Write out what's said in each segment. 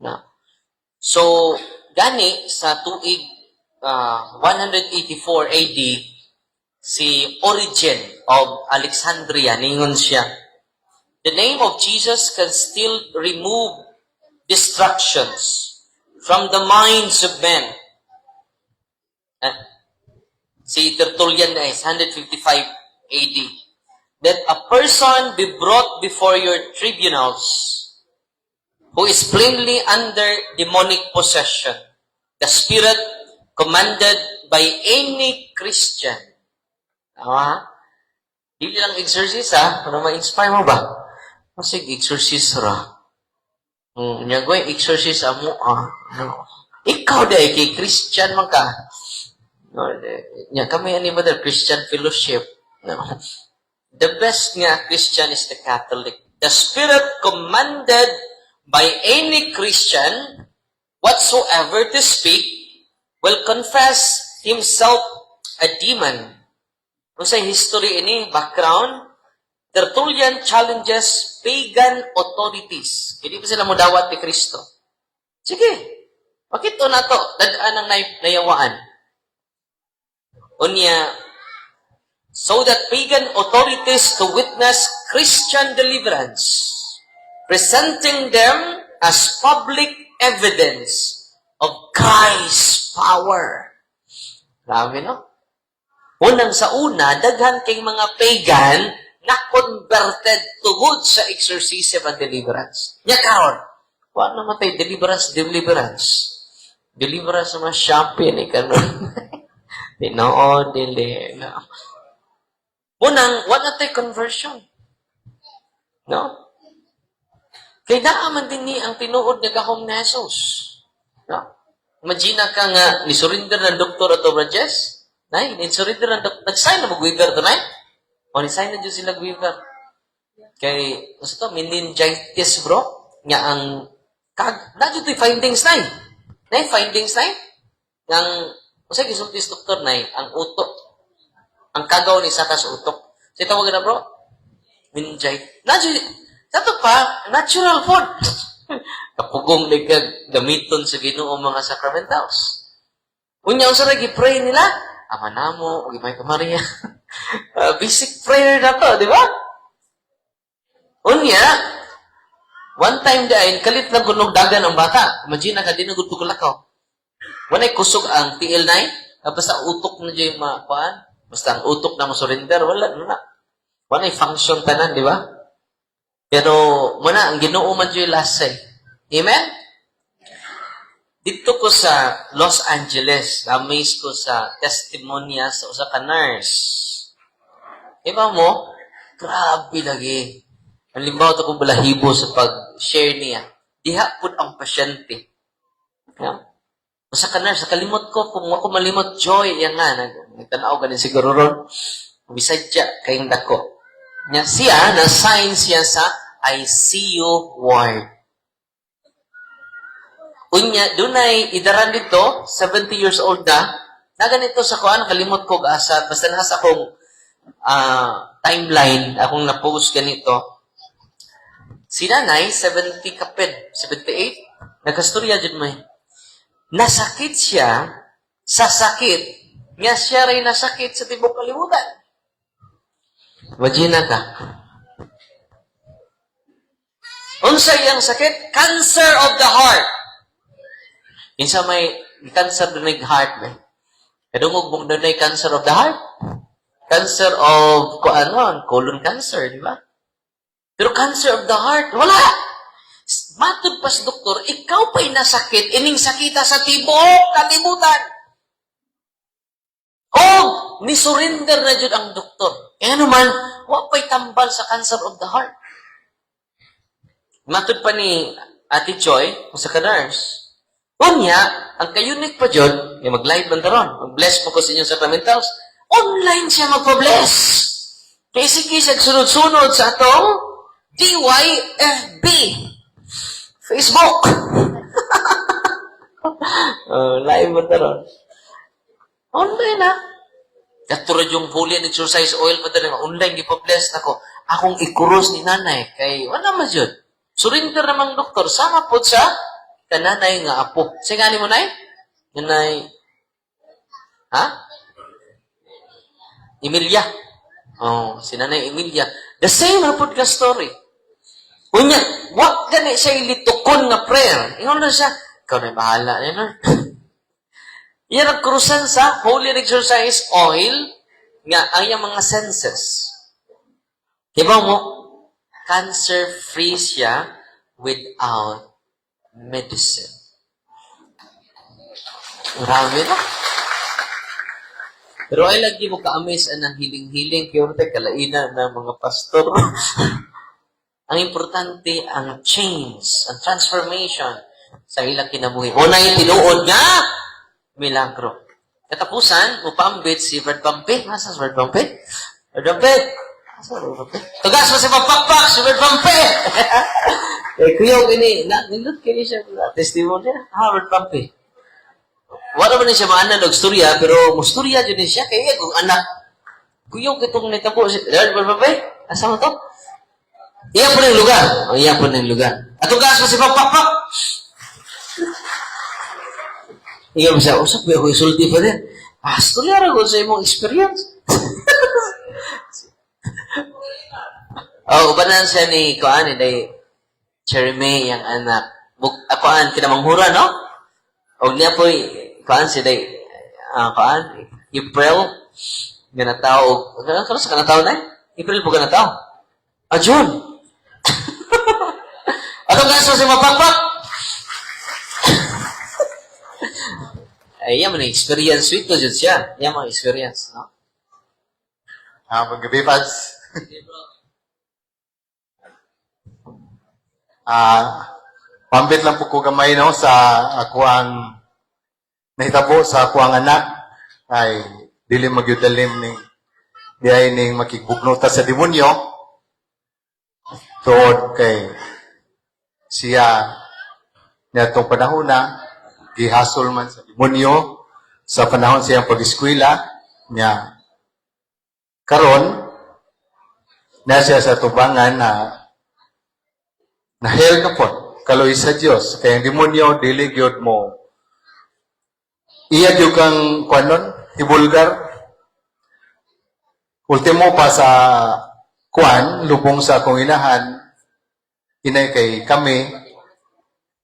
Na. So, gani sa tuig 184 AD, si Origen of Alexandria, ningon siya, the name of Jesus can still remove distractions from the minds of men. Si Tertullian na is 155 AD. That a person be brought before your tribunals who is plainly under demonic possession, the spirit commanded by any Christian. Tama? Hindi lang exorcist, ha? Para ma-inspire mo ba? Kasi exorcist ra. Nya ko exorcist amo, no. Ikaw dai kay Christian man ka. No, nya kami ani ba Christian fellowship. No. The best nga Christian is the Catholic. The Spirit commanded by any Christian whatsoever to speak will confess himself a demon. Kung sa history ini, background, Tertullian challenges pagan authorities. Hindi pa sila mudawat ni Kristo. Sige, bakit na to? Dadaan ang nayawaan. Unya, so that pagan authorities to witness Christian deliverance, presenting them as public evidence of Christ's power. Marami, no? Unang sa una, daghan kay mga pagan na converted tungod sa exorcism and deliverance. Nya karon, wa naman tayo deliverance. Deliverance naman Shopee ni kanon. Dinoon, dili. No. Unang, wa na tayo conversion. No? Kaya naaman din ni ang tinuod na gahom ni Jesus. No? Imagine ka nga, ni-surrender ng doktor ato Rajes. Nay, ni-surrender ng doktor. Nag-sign na mag-weaver to, nay? O, ni-sign na dyan sila mag-weaver. Kay, gusto to, meningitis, bro. Nga ang, na dyan ito'y findings, nay. Nay, findings, nay. Yang, kasi gisultis doktor, nay, ang utok. Ang kagaw ni saka sa utok. Sa tawagan na, bro? Meningitis. Na dyan, sato pa, natural food. Kapugong na gamiton sa Ginoo mga sacramentals. Unya sa nag-pray nila, Ama namo, Ugimay ka Maria. Basic prayer na to, di ba? Unya, one time dahil, kalit lang kunog dagan ang bata. Imagine ka, di na gusto kulakaw. Wanay kusog ang TL9, tapos sa utok na dyan yung mga kuhaan. Basta ang utok na surrender, wala na. Wanay function tanan, di ba? Pero, muna, ang Ginoo man dyan last say. Amen? Dito ko sa Los Angeles, na-amaze ko sa testimonya sa usa ka nurse. Iba mo, grabe lagi. Halimbawa ito kong balahibo sa pag-share niya. Diha po ang pasyente. Yeah. Usa ka nurse, kalimot ko, kung ako malimot, joy, yan nga. Nagtanaw ganin siguro ron. Bisadya, kayong dako. Siya, na-sign siya sa ICU ward. Unya, dunay idaran dito, 70 years old na ganito sa kuan, kalimot ko asa, basta nasa akong timeline, akong na-post ganito. Si nanay, 70 kaped, 78, nagkastorya dyan may. Nasakit siya, sa sakit, nga siya rin nasakit sa tibok kalimutan. Imagine ka. Unsay ang sakit? Cancer of the heart. Insa may cancer doon ng heart, may. Kadungog mong doon ay cancer of the heart. Cancer of, colon cancer, di ba? Pero cancer of the heart, wala. Matod pa sa doktor, ikaw pa'y nasakit, ining sakita sa tibok, kalimutan. Ni-surrender na dyan ang doktor. Kaya naman, wala pa'y tambal sa cancer of the heart. Matod pa ni Ate Joy, sa ka-nurse, unya, ang kayunik pa dyan, yung mag-live man taron, mag-bless po ko sa inyong sacramentals, online siya magpa-bless. Kaya sige, sunod-sunod sa atong DYFB. Facebook. Live man taron. Online na. Katulad yung Holy and Exercise Oil pa tayo, online, ipa-bless na ko. Akong ikuros ni nanay, kay wala man dyan. Surrender namang doktor, sama po sa kananay nga apo. Sige ni mo nay? Nanay, ha? Emilia. Oh, si Nanay Emilia. The same hapod ka story. Unya, wag gani siya ilitukon nga prayer. Ingon na siya, ikaw na bahala ni Lord. Iyan ang krusan sa Holy Exercise Oil nga ang iyang mga senses. Diba mo? Cancer-free siya without medicine. Marami na. Pero ay lagi mo ka-amaze ang hiling-hiling kaya kalainan ng mga pastor. Ang importante, ang change, ang transformation sa ilang kinabuhi. Una yung tinuod nga, milagro. Katapusan, upambit si Brad Pampi. Masa si Brad Pampi? Brad Pampi! Tugas mo si Pagpakpak, si Brad Pampi! Kuya, nindot kini siya. Testimony niya. Brad Pampi. Wala ba niya siya maanan storya, pero mustorya dyan siya. Kaya kung anak, kuya, kitong nitabo. Brad Pampi? Asa mo to? Iyan po ng lugar. Iyan po ng lugar. At tugas mo si Pagpakpak. Iyan mo siya, usap mo yung isulti pa rin. Pastor yara ko sa imong experience. Ubanan siya ni Kuan, ni Cherry May, yung anak. Kuan, kinamangura, no? O niya po, Kuan, si Day, Kuan, April, ganataw, kano sa ganataw na? April po ganataw. June. Atong gaso si Mapakpak. Ay, yan man experience with to dyan siya. Yan mga experience, no? Magabi, Pads. Pambit lang po ko gamay, no, sa ako ang nahitabo sa ako ang anak ay dili magyudalim ni di ay ning makigbugnuta sa demonyo tuod kay siya niya itong panahon na gihasol man sa demonyo sa panahon siyang pag-eskwela niya karon na siya sa tubangan na hell na po kaloy sa Dios kay ang demonyo dili gyud mo iya gyud kang kuanon ibulgar ultimo pa sa kuan lubong sa akong inahan inay kay kami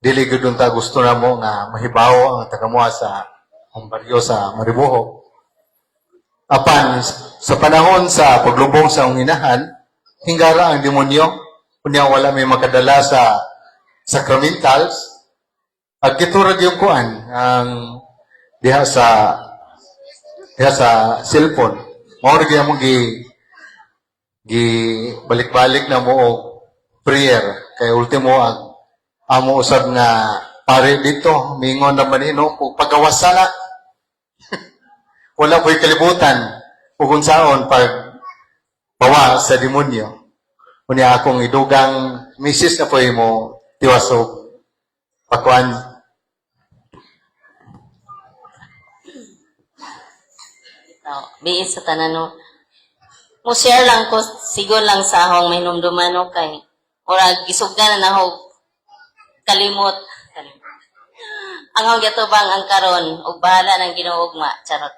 dili gyud ta gusto na mo nga mahibaw ang tagamuha sa ang baryo sa Mariboho apan sa panahon sa paglubong sa akong inahan hinggara ang demonyo unya wala may makadala sa sacramentals at giturag yung kuan ang diha sa cellphone mao ri gyud mo gi balik-balik na mo og prayer kay ultimo ang amo usab nga pare dito mingon naman ino ug pagawasana wala ko'y kalibutan ug unsaon pag bawa sa demonyo unya akong idugang misis na po'y mo tiwasog pakuan biis sa tanan no. Mo share lang ko sigon lang sa akong minumduman no kay ora gisugdan na ako kalimot. Ang akong gatubang ang karon ug bahala ng Ginoo ugma charot.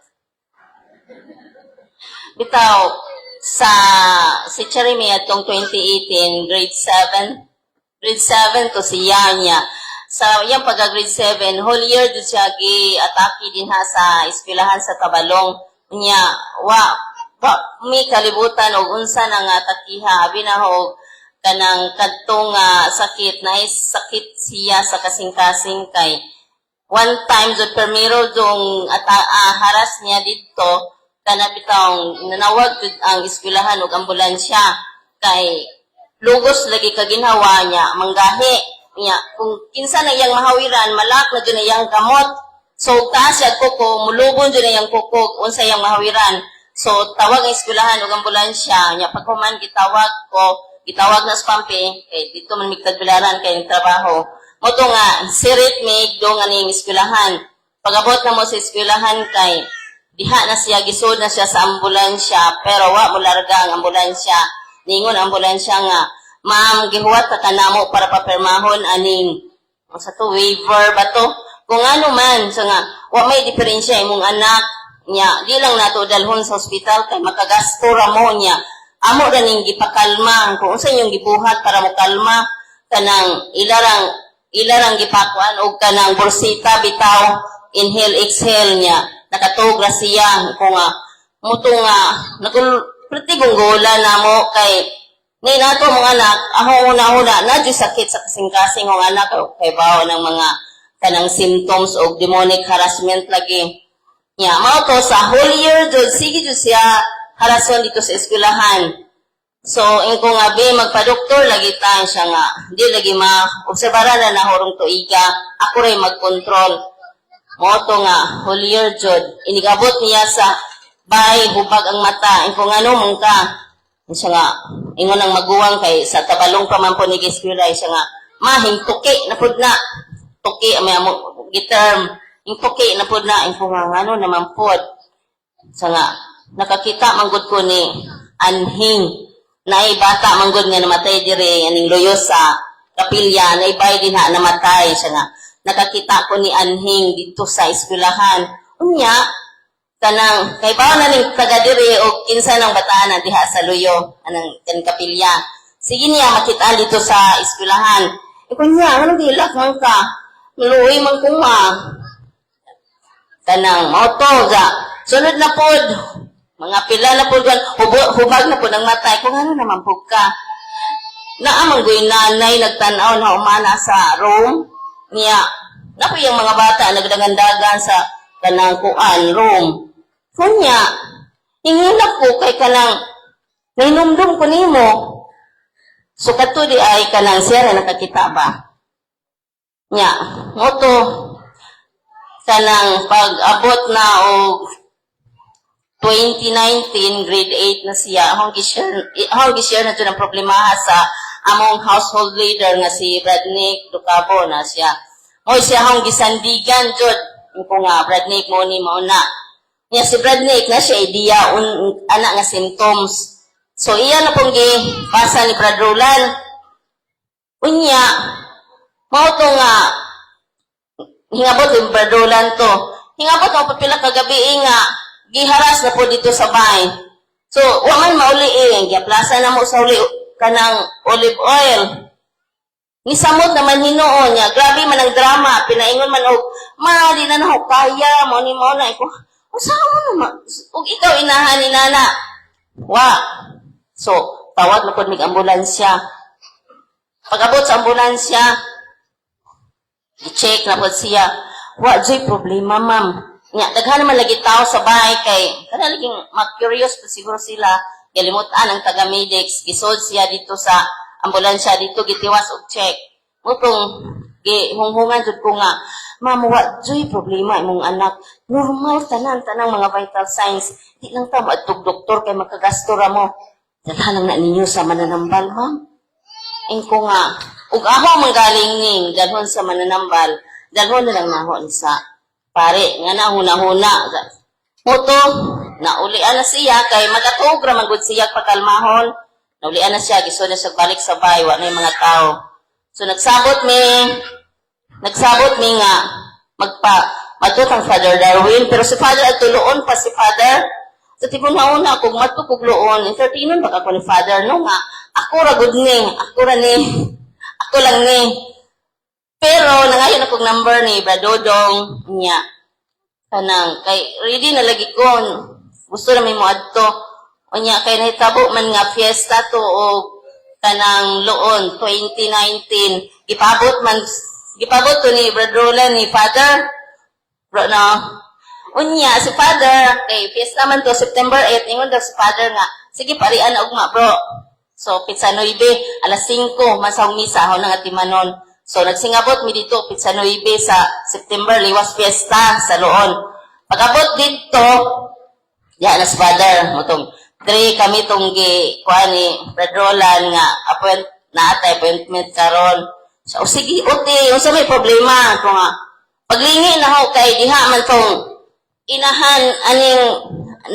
Bitaw sa si Jeremy atong 2018 grade 7 to si Yanya sa iyang pagka-grade 7 whole year dun siya gi-atake din ha sa eskwelahan sa Tabalong niya may kalibutan og unsa na nga takiha abi na ho kanang kadtong sakit na sakit siya sa kasing-kasing kay one time jud permiro dong haras niya dito kana bitang nanawag jud ang eskwelahan og ambulansya kay lugos lagi kaginhawa niya manggahi niya kung kinsa na iyang mahawiran malak na jud na iyang kamot so taas siya kuko mulubon jud na iyang kuko unsa iyang mahawiran so tawag ang eskwelahan og ambulansya niya paghuman gitawag na sa Pampi kay dito man migtagbilaran kay trabaho mo to nga sirit mig do nga ning eskwelahan pagabot na mo sa eskwelahan kay diha na siya gisud na siya sa ambulansya pero wa mo larga ang ambulansya ningon ang ambulansya nga ma'am gihuwat ka kanamo para papirmahon aning sa to waiver ba to? Kung ano man, so nga, wa may diferensya imong anak niya, di lang nato dalhon sa ospital kay makagasto ra mo niya. Amo ra ning gipakalma kung unsa yung gibuhat para mo kalma kanang ilarang gipakuan og kanang borsita bitaw inhale exhale niya nakatugra siya ko nga muto nga pretty gunggola na mo kay ni nato mga anak ako una na di sakit sa kasing-kasing ng anak kay bawo ng mga kanang symptoms og demonic harassment lagi niya mao to sa whole year jud sige jud siya harason dito sa eskwelahan. So, in ko nga be, magpa-doktor, lagi tayo siya nga. Hindi lagi ma-observara na horong tuiga. Ako rin mag-control. Moto nga, whole year jud. Inigabot niya sa bahay, hubag ang mata. In ko nga no, mong ka. Siya nga, ingon ang maguwang kay sa tabalong pa man po ni Giskwila. Siya nga, mahing tuki na pud na. Tuki, may amo, giterm. Yung tuki na pud na. In ko nga, ano naman pud. Siya nga, nakakita manggod ko ni Anhing. Naay bata manggod nga namatay dire aning loyo sa kapilya naibay din ha namatay siya nga nakakita ko ni Anhing dito sa eskwelahan unya kanang kay bawo na ning taga dire og kinsa nang bataan diha sa loyo anang kan kapilya sige niya makita dito sa eskwelahan kunya ano gilak man ka luoy man ko kanang moto ga sunod na pod mga pila na po dyan, hubag na po ng matay. Kung ano naman po ka. Naamang goy nanay, nagtanaw na umana sa room. Niya, na po yung mga bata, nagdagandagan sa kanang kuan, room. Kunya, hinginak po kay kanang, nainumdum ko nimo. So, kato di ay kanang siya rin nakakita ba? Niya, moto, kanang pag-abot na o 2019, grade 8 na siya. Hong gishare na ito ng problema sa among household leader nga si Bradnick Ducabo na siya. Mo'y siya hong gisandigan, Jod. Kung nga, Bradnick mo ni mauna. Niya si Bradnick na siya idea, anak nga symptoms. So, iya na pong gipasa ni Brad Roland. Unya, mao to nga, hingabot yung Brad Roland to. Hingabot ang papila kagabi nga, giharas na po dito sa bahay. So, waman mauli giaplasa na mo sa uli kanang olive oil. Nisamot naman hinoon niya. Grabe man ang drama. Pinaingon man og, ma, di na ako kaya. Mo ni mo na. Saan mo naman? Kung ikaw inahan ni nana. Wa. So, tawag na po ng ambulansya. Pag-abot sa ambulansya, i-check na po siya. Wa, joy problema, ma'am. Nga, daghan naman lagi tao sa bahay kay, kada laging mag-curious pa siguro sila, galimutan ang taga-medics, gisod siya dito sa ambulansya, dito gitiwas og check. Mutong, hunghungan jud ko nga, ma'am, wa, joy problema imong anak, normal tanang mga vital signs, di lang ta maadtog doktor kay makagasto ra mo. Dalhan lang na ninyo sa mananambal, ma'am. Ko nga, ug ako manggaling ning, dalhon sa mananambal, dalhon na lang nahon sa pare, nga na huna-huna. Moto, naulian na siya, kay magatog ra manggod siya pagkalmahon. Naulian na siya, giso na siya balik sa bahay, wa na yung mga tao. So, nagsabot mi nga, matot ang Father Darwin, pero si Father at tuloon pa si Father. Sa tipong nauna, kung matukog loon, entertainon baka ko ni Father, no nga, ako lang ni. Pero, nangayon akong number ni Bradodong niya. Kanang, kay, ready na lagi ko. Gusto na may muadto. O niya, kay nahitabo man nga fiesta to o kanang loon, 2019. Gipabot to ni Bradrolan ni Father. Bro, no? O niya, si Father, kay fiesta man to, September 8, ingon daw si Father nga, sige, parian na ugma, bro. So, pizza 9, alas 5, masang misa, ho nang atimanon. So, nagsingabot mi dito, pizza 9 sa September, liwas fiesta sa Loon. Pag-abot dito, yan na si Father, mutong, 3 kami itong kuha ni Brad Roland nga, appointment karon. So, sige, uti, yung sa may problema, ito nga, paglingi na ho kay diha man tong inahan, aning,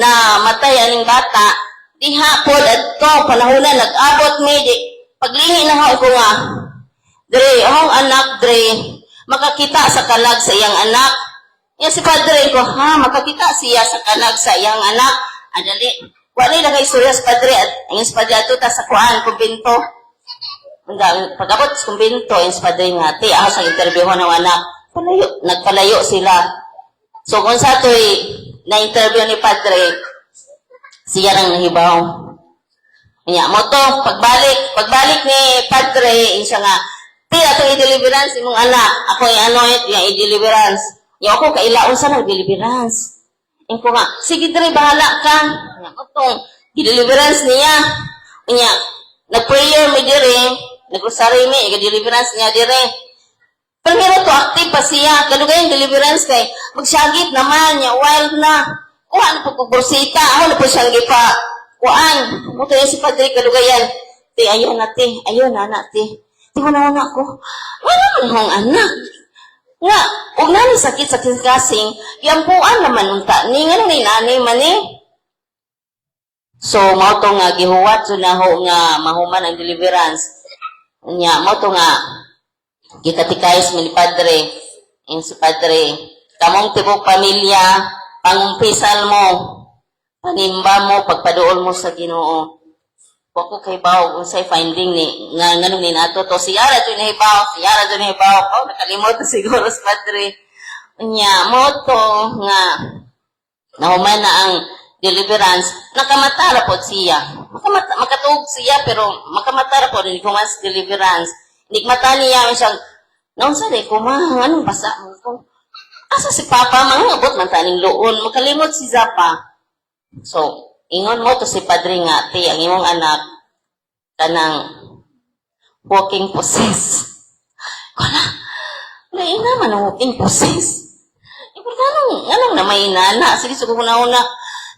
na matay, aning bata, diha po, at to, panahunan, nag-abot mi, paglingi na ho ko nga, Dre, akong anak, Dre, makakita sa kalag sa iyang anak. Yan si Padre ko, ha, makakita siya sa kalag sa iyang anak. Adali, wala na kay istorya sa Padre, at ang si Padre ato ta sa kuan, kumbinto. Pagkabot sa kumbinto, yung si Padre nga, ti, ako sa interview ko ng anak, nagpalayo sila. So, kung sa to'y na-interview ni Padre, siya nang nahibaw. Kanya mo to, pagbalik ni Padre, siya nga, ti, atong i-deliverance imong anak, ako i-anoint, yung i-deliverance. Yung ako, kailaon sa nag-deliverance. Yung ko nga, sige Dre, bahala ka. Kanya mo to, i-deliverance niya. Kanya, nag-prayer mi dire, nag-rosary mi, i-deliverance niya dire. Pero meron to, active pa siya. Kalugay yung deliverance kay, magsagit naman niya, wild na. Kuhaan po bursita, ako na po siyang gipa. Kuhaan, muto yan si Padre, kalugayan. Ti, ayun na ti, ayun na anak ti. Ti ko na anak ko, wala man akong anak. Nga, huwag na ni sakit-sakit kasing, yampuan naman unta, ni nga nung nanay man eh. So, mao to nga, gihuwat so na ho nga, mahuman ang deliverance. Nya, mao to nga, gikatikayos mi ni Padre, yung si Padre, kamong tibok pamilya, pangumpisal mo, panimba mo, pagpaduol mo sa Ginoo. Wako kay bawo kung sa'y finding ni, nga nganong ni nato to, siyara to nahibaw, oh, nakalimot na siguro sa Padre. Nya, mo to, nga, nahuman na ang deliverance, nakamatara po siya. Makatuog siya, pero makamatara po rin kung mas deliverance. Nigmata niya, siyang, naon sa di, anong basa mo ko? Asa si Papa, mga abot man taning loon, makalimot si Zapa. So, ingon mo to si Padre nga, ti, ang imong anak, kanang walking possess. Kala, lain naman ang walking possess. Ipagtanong, anong na may inana, sige, sugo ko na una,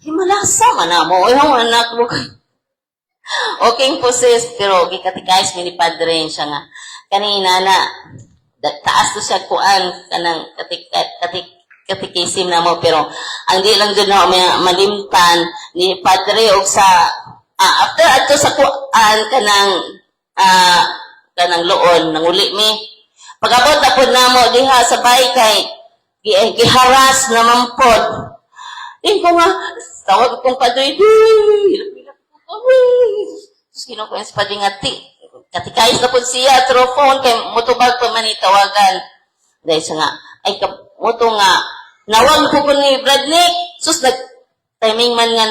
himalasa man na mo, yung anak mo, walking possess, pero gikatikais mi ni Padre siya nga, kanina na, taas to siya kuan, kanang katikisim na mo, pero ang di lang doon na malimtan ni Padre o sa after ato sa kuan kanang loon nang uli mi pagabot na pod namo diha sa bay kay giharas naman pod din ko nga tawag kong Padre tapos kinukuha sa Padre nga katikayos na pod siya through phone kay mutubag pa man itawagan dahil siya nga ay moto nga nawag ko ni Bradnick sus timing man nga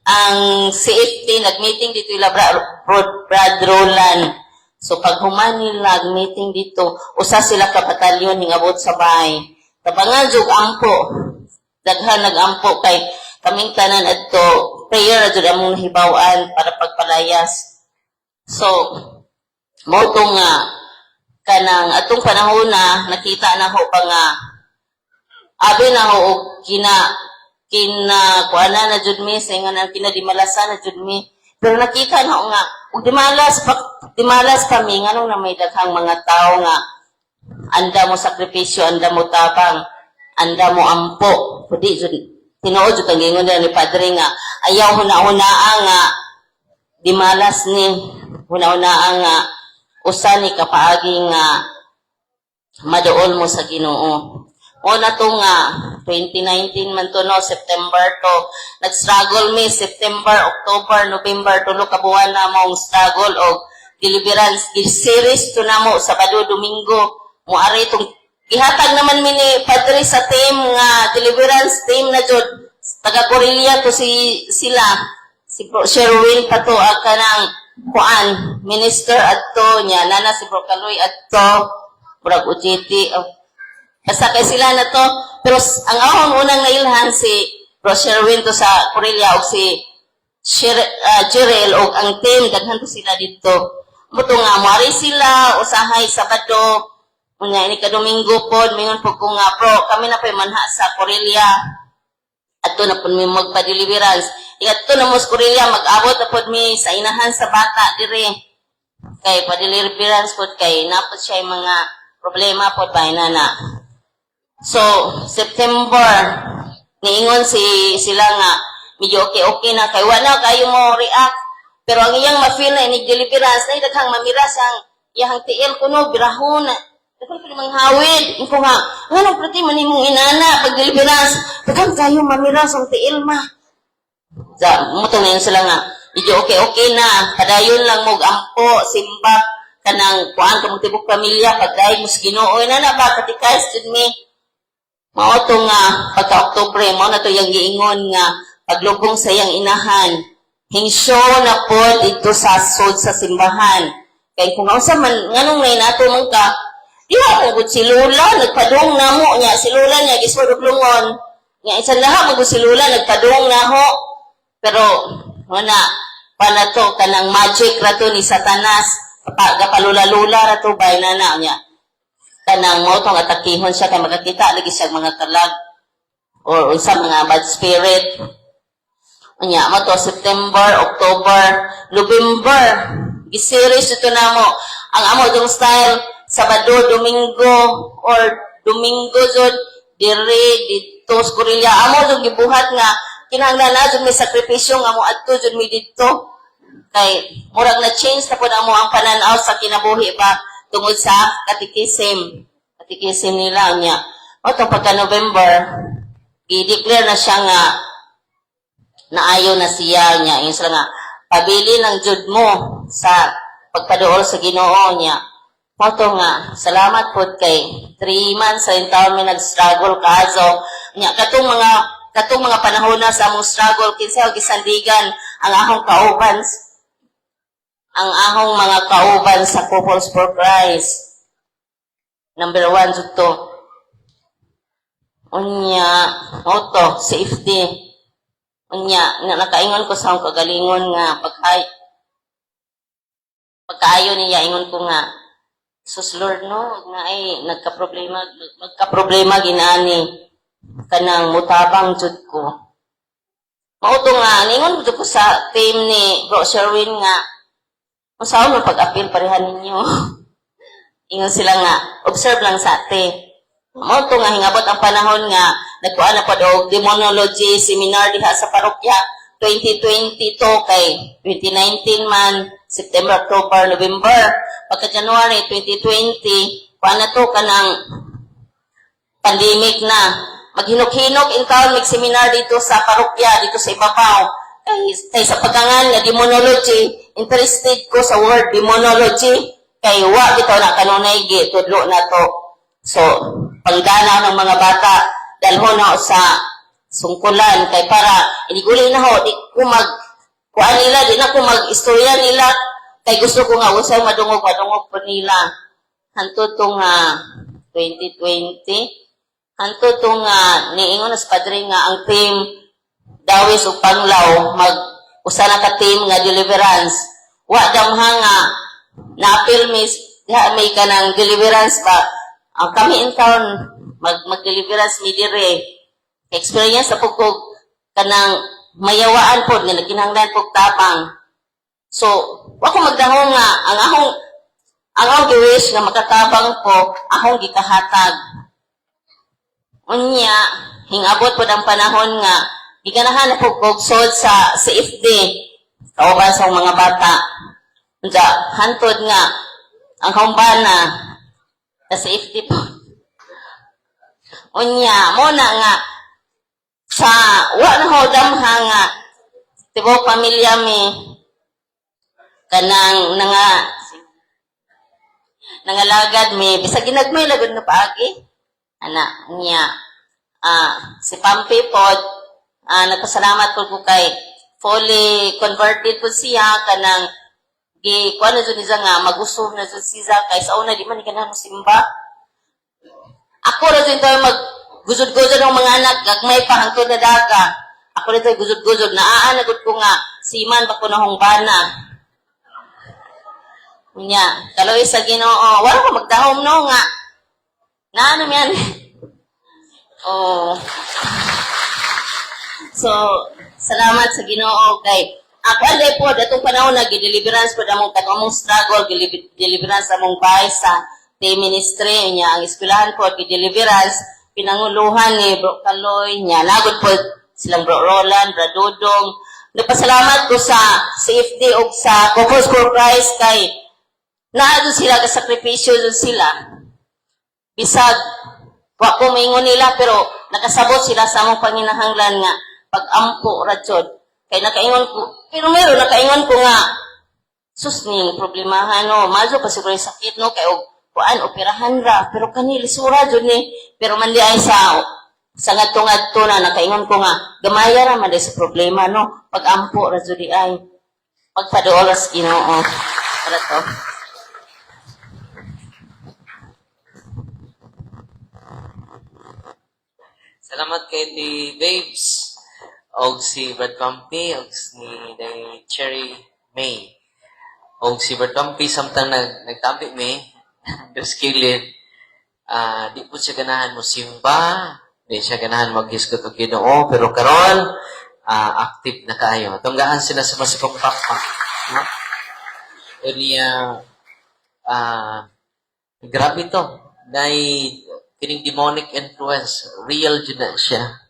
ang CFT nag-meeting dito ila Brad Roland so pag human nila meeting dito usa sila ka batalyon ning abot sa bahay tabangan jug ampo daghan nag-ampo kay kaming tanan adto prayer jud among nahibaw-an para pagpalayas so moto nga kanang atong panahon na nakita na ho pa nga abi na ho kuana na jud mi sa nga kinadimalasan na jud mi pero nakita na ho nga ug dimalas kami nganong na may daghang mga tao nga anda mo sakripisyo anda mo tabang anda mo ampo pudi jud tinuod jud ang gingon ni Padre nga ayaw huna-hunaa nga dimalas ni huna-hunaa nga usa ni kapaagi nga maduol mo sa Ginoo. O na to nga 2019 man to no September to nag-struggle mi September, October, November tulo ka buwan na mong struggle og deliverance series to namo Sabado, Domingo mo ari tong gihatag naman mi ni Padre sa team nga deliverance team na jud taga Korea to sila si Sherwin pato kanang kuan minister adto nya nana si Bro Kaloy adto murag ujiti basta kay sila na to pero ang ahong unang nailhan si Bro Sherwin to sa Korea og si Jirel og ang team daghan to sila dito muto nga mari sila usahay Sabado unya ini ka Domingo pod mingon po ko nga pro kami na pay manha sa Korea adto na pud mi magpa-deliverance iadto na mo sa Korea mag-abot na pod mi sa inahan sa bata dire kay pa-deliverance pod kay napod siya mga problema pod ba na so September niingon sila nga medyo okay na kay wala kayo mo react pero ang iyang ma-feel na inig deliverance na daghang mamiras ang iyang tiil kuno birahon Dapat ko namang hawid. Ko nga, nga prati man imong inana, pag deliverance, dagang kayo mamiras ang tiil ma. Mutong na yun sila nga, hindi okay na, padayon lang mo ampo, simba, kanang kuhaan ka mong tibok pamilya, pagdahin mo sa Ginoo, na ba, katikais, jud me. Mao to nga, pagka-Oktobre, mao na to yung giingon nga, paglubong sa iyang inahan, hingsyo na po dito sa sod sa simbahan. Kaya kung sa man, nganong na inato man ka, di ba kung si Lula, nagpadung na mo niya, si Lula niya, giswadulungon, nga isang lahat mag si Lula, nagpadung na ho, pero, wala, para to, kanang magic rato ni Satanas, kapalula-lula rato, bay na niya, kanang mo tong atakihon siya, kaya magkakita, lagi siya mga kalag, or sa mga bad spirit, anya mo to, September, October, November, giseries ito na mo, ang amo dong style, Sabado, Domingo, or Domingo zon, dire, dito, Skurilla, amo dong gibuhat nga, kinahanglan na dun may sakripisyo nga mo adto dun mi dito. Kay murag na change na pud amo ang pananaw sa kinabuhi ba tungod sa katikisim. Katikisim nila niya. O to pagka November, i-declare na siya nga naayo na siya niya. Yung sila nga, pabili ng jud mo sa pagpaduol sa Ginoo niya. O to nga, salamat po kay 3 months sa taon may nag-struggle kaso. Niya, katong mga panahon na sa among struggle, kinsa og gisandigan ang ahong kauban, ang ahong mga kauban sa Couples for Christ. Number 1 jud to. Unya, auto, safety. Unya, nakaingon ko sa akong kagalingon nga pagkaayo niya, ingon ko nga, sus Lord no, nga ay nagka-problema ginaani. Kanang mutabang jud ko. Mauto nga, ningon jud ko sa team ni Bro Sherwin nga, masaon mo pag-appeal parehan ninyo. Ingon sila nga, observe lang sa ate. Mauto nga, hingabot ang panahon nga, nagkuha na pa og demonology seminar diha sa parokya, 2022 kay 2019 man, September, October, November. Pagka January 2020, kuha na to kanang pandemic na. Maghinok-hinok in town, mag-seminar dito sa parokya, dito sa Ibabaw. Kay sa pagkangan nga demonology, interested ko sa word demonology, kay wa bitaw na kanunay tudlo na to. So, pangdana ng mga bata, dalhon na sa sungkulan, kay para, iniguli na ho, di ko kuha nila, di na ko mag-istorya nila, kay gusto ko nga, usay madungog po nila. Hanto to nga 2020, hanto tong niingon na sa padre nga ang team Dawis ug Panglaw mag-usa na ka team nga deliverance. Wa damha nga na-appeal may kanang deliverance ba. Ang kami in town mag-deliverance mi dire. Experience sa pugkog kanang mayawaan pod nga naginhanglan pog tapang. So, wa ko magdahong nga ang akong giwish nga makatabang po akong gikahatag. Unya, hingabot po ng panahon nga, giganahan na po kogsod sa CFD, kauban sa mga bata. Unya, hantod nga, ang kaumbana, sa CFD po. Unya, muna nga, sa wala ho damha nga, tibo pamilya mi, kanang nangalagad mi, bisa ginagmay lagod na paagi. Niya, si Pampi po, nagpasalamat po kay fully converted po siya, kanang, kuha na dyan niya nga, magusto na dyan siya, kay sa una, di man ka na simba. Ako na dyan tayo mag-guzod-guzod ng mga anak, gagmay pa hangtod na daga. Ako na tayo guzod-guzod, naaanagot ko nga, siman pa ko na hongbana. Niya, kaloy sa Ginoo, wala ko magdahom no nga, na ano yan? Oh. So, salamat sa Ginoo kay ako alay po datong panahon na gideliverance po among katumong struggle deliverance among bahay sa team ministry niya ang eskwelahan po gideliverance pinanguluhan ni Bro Kaloy niya nagod po silang Bro Roland, Bro Dudong. Nagpasalamat ko sa CFD o sa Couples for Christ kay naadun sila ka sakripisyo dun sila. bisag wa ko maingon nila pero nakasabot sila sa among panginahanglan nga pag-ampo ra jud. Kay nakaingon ko, pero meron nakaingon ko nga sus ning problemahan no, mazo pa siguro yung sakit no kay og kuan operahan ra pero kani lisura jud ni pero man di ay sa ngadto-ngadto na nakaingon ko nga gamaya ra man di sa problema no pag-ampo ra jud di ay pagpaduol sa Ginoo para to. Salamat kay ti Babes, og si Brad Pumpy, og si Cherry May. Og si Brad Pumpy, samtang nagtabi mi, dos kilid, di po siya ganahan mo simba, di siya ganahan mag-hisgot o Ginoo, pero karon active na kayo. Tunggaan sila sa masipong papa. No? Grabe to. Dahil kining demonic influence, real dyan na siya.